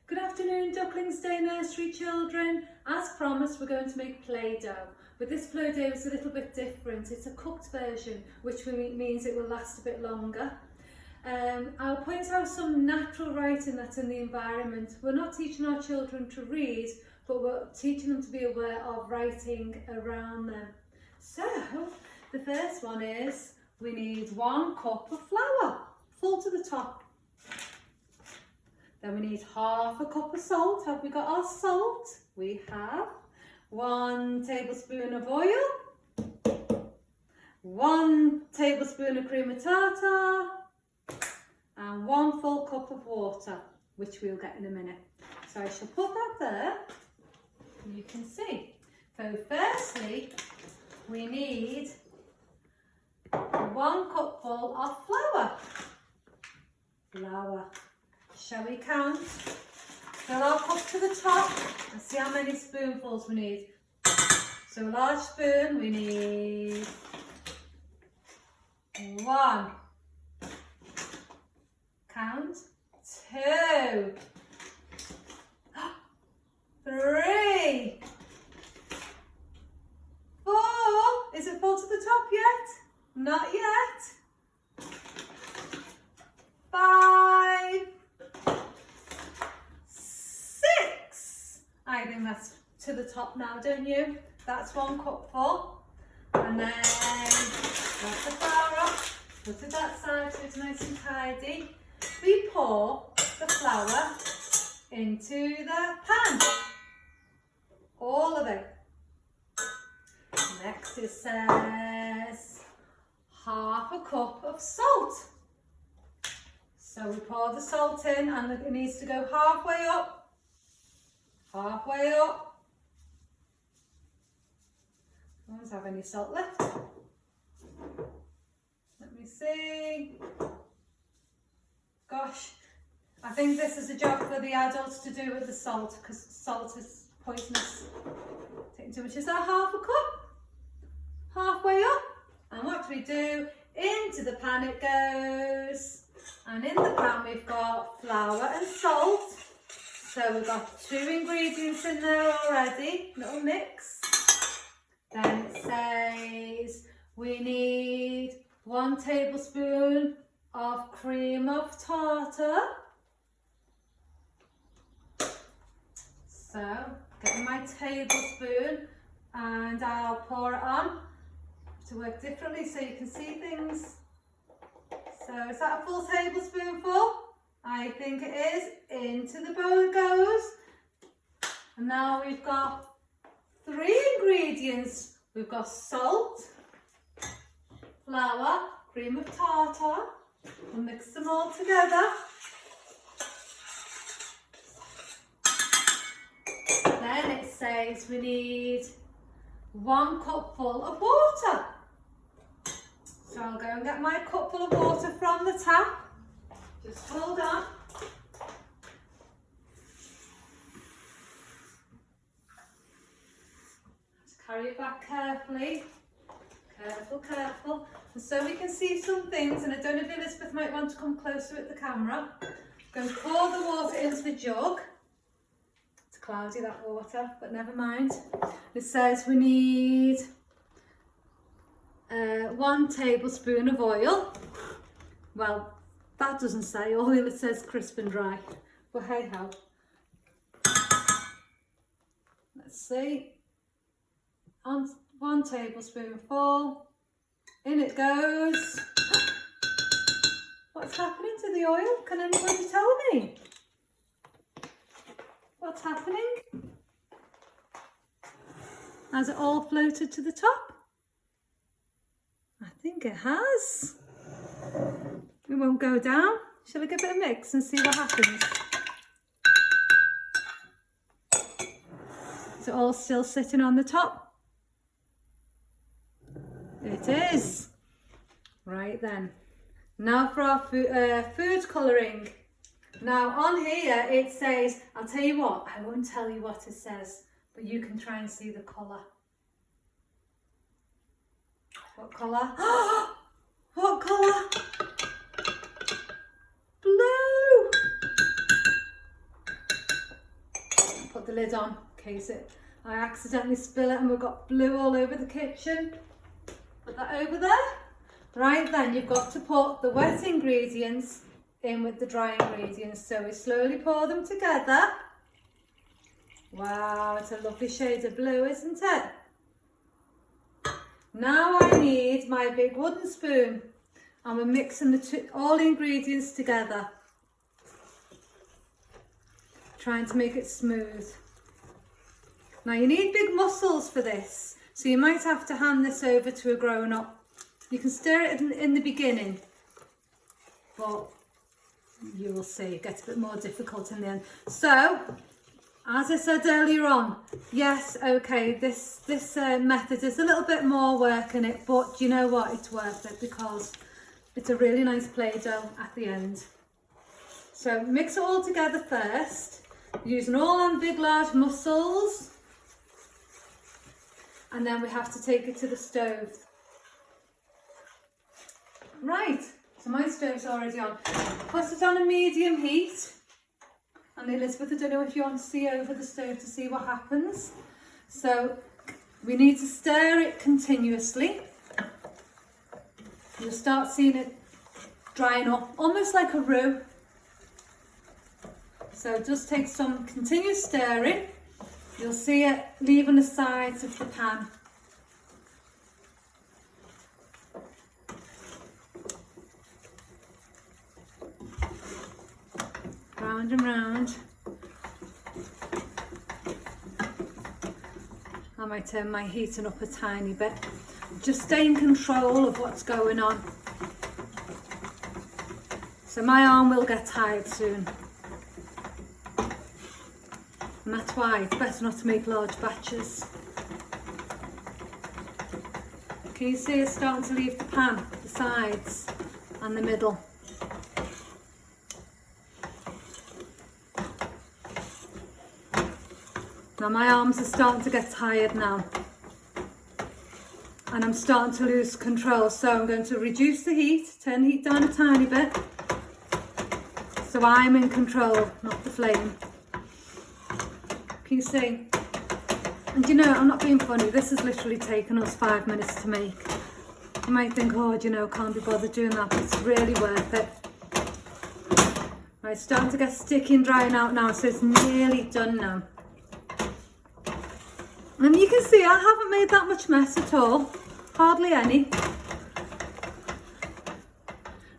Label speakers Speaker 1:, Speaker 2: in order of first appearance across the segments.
Speaker 1: Good afternoon, Ducklings Day Nursery children. As promised, we're going to make Play-Doh. But this Play-Doh is a little bit different. It's a cooked version, which means it will last a bit longer. I'll point out some natural writing that's in the environment. We're not teaching our children to read, but we're teaching them to be aware of writing around them. So, the first one is we need 1 cup of flour, full to the top. Then we need half a cup of salt. Have we got our salt? We have. 1 tablespoon of oil, 1 tablespoon of cream of tartar, and 1 full cup of water, which we'll get in a minute. So I shall put that there, and you can see. So firstly, we need 1 cupful of flour. Shall we count? Fill our cup to the top and see how many spoonfuls we need. So a large spoon, we need 1. Count. 2. 3. 4. Is it full to the top yet? Not yet. 5. 6. I think that's to the top now, don't you? That's 1 cupful. And then let the flour off, put it that side so it's nice and tidy. We pour the flour into the pan. All of it. Next it says half a cup of salt. So we pour the salt in and it needs to go halfway up. Halfway up. Don't have any salt left. Let me see. Gosh, I think this is a job for the adults to do with the salt because salt is poisonous. Taking too much. Is that half a cup? Halfway up. And what do we do? Into the pan it goes. And in the pan we've got flour and salt. So we've got 2 ingredients in there already, little mix. Then it says we need 1 tablespoon of cream of tartar. So getting my tablespoon and I'll pour it on to work differently so you can see things. So is that a full tablespoonful? I think it is. Into the bowl it goes. And now we've got 3 ingredients. We've got salt, flour, cream of tartar. We'll mix them all together. Then it says we need 1 cupful of water. So I'll go and get my cupful of water from the tap. Just hold on. Just carry it back carefully. Careful, careful. And so we can see some things, and I don't know if Elizabeth might want to come closer with the camera. I'm going to pour the water into the jug. It's cloudy, that water, but never mind. It says we need 1 tablespoon of oil. Well, that doesn't say oil, it says crisp and dry. But hey ho. Let's see. On 1 tablespoonful. In it goes. What's happening to the oil? Can anybody tell me? What's happening? Has it all floated to the top? I think it has. It won't go down. Shall I give it a mix and see what happens? Is it all still sitting on the top? It is. Right then. Now for our food colouring. Now on here it says, I'll tell you what, I won't tell you what it says, but you can try and see the colour. What colour? What colour? Blue! the lid on in case I accidentally spill it and we've got blue all over the kitchen. Put that over there. Right, then you've got to put the wet ingredients in with the dry ingredients. So we slowly pour them together. Wow, it's a lovely shade of blue, isn't it? Now I need my big wooden spoon and we're mixing all the ingredients together. Trying to make it smooth. Now you need big muscles for this, so you might have to hand this over to a grown-up. You can stir it in the beginning, but you will see it gets a bit more difficult in the end. So, as I said earlier on, yes, okay, this method is a little bit more work in it, but you know what, it's worth it because it's a really nice Play-Doh at the end. So mix it all together first, using all them big large mussels, and then we have to take it to the stove. Right, so my stove's already on. Put it on a medium heat. And Elizabeth, I don't know if you want to see over the stove to see what happens. So we need to stir it continuously. You'll start seeing it drying up, almost like a roux. So just take some continuous stirring. You'll see it leaving the sides of the pan. Round and round. I might turn my heating up a tiny bit. Just stay in control of what's going on. So my arm will get tired soon. And that's why it's better not to make large batches. Can you see it's starting to leave the pan, the sides and the middle? Now my arms are starting to get tired now. And I'm starting to lose control. So I'm going to reduce the heat, turn the heat down a tiny bit. So I'm in control, not the flame. Can you see? And you know, I'm not being funny, this has literally taken us 5 minutes to make. You might think, oh, you know, can't be bothered doing that, but it's really worth it. Right, it's starting to get sticky and drying out now, so it's nearly done now. And you can see I haven't made that much mess at all, hardly any.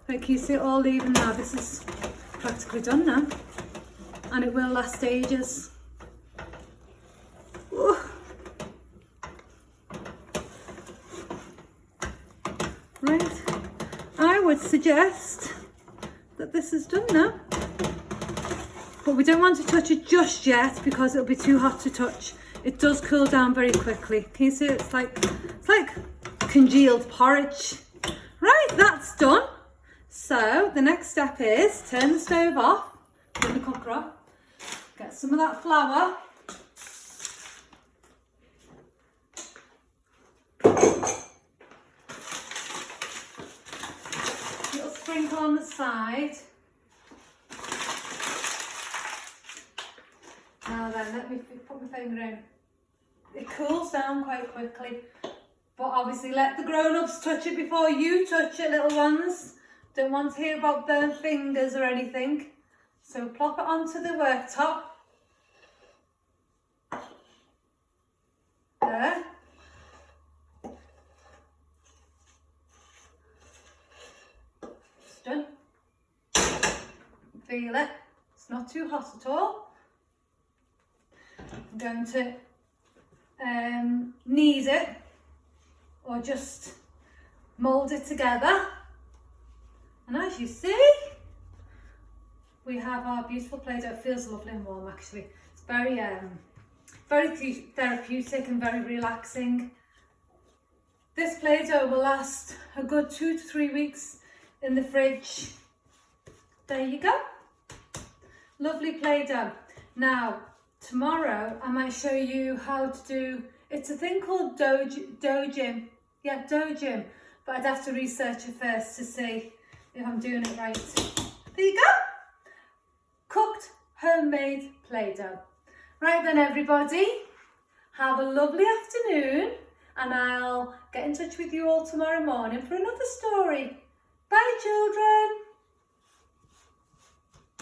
Speaker 1: Right, can you see it all leaving now? This is practically done now, and it will last ages. Ooh. Right, I would suggest that this is done now, but we don't want to touch it just yet because it'll be too hot to touch. It does cool down very quickly. Can you see it's like congealed porridge. Right, that's done. So the next step is turn the stove off, turn the cooker off, get some of that flour. Little sprinkle on the side. Now then, let me put my finger in. It cools down quite quickly, but obviously let the grown-ups touch it before you touch it, little ones. Don't want to hear about burnt fingers or anything. So plop it onto the worktop. There. It's done. Feel it. It's not too hot at all. I'm going to knead it or just mould it together. And as you see, we have our beautiful Play-Doh. It feels lovely and warm actually. It's very therapeutic and very relaxing. This Play-Doh will last a good 2 to 3 weeks in the fridge. There you go. Lovely Play-Doh. Now, tomorrow I might show you how to do, it's a thing called dough gym. Yeah, dough gym. But I'd have to research it first to see if I'm doing it right. There you go. Cooked homemade Play-Doh. Right then everybody, have a lovely afternoon and I'll get in touch with you all tomorrow morning for another story.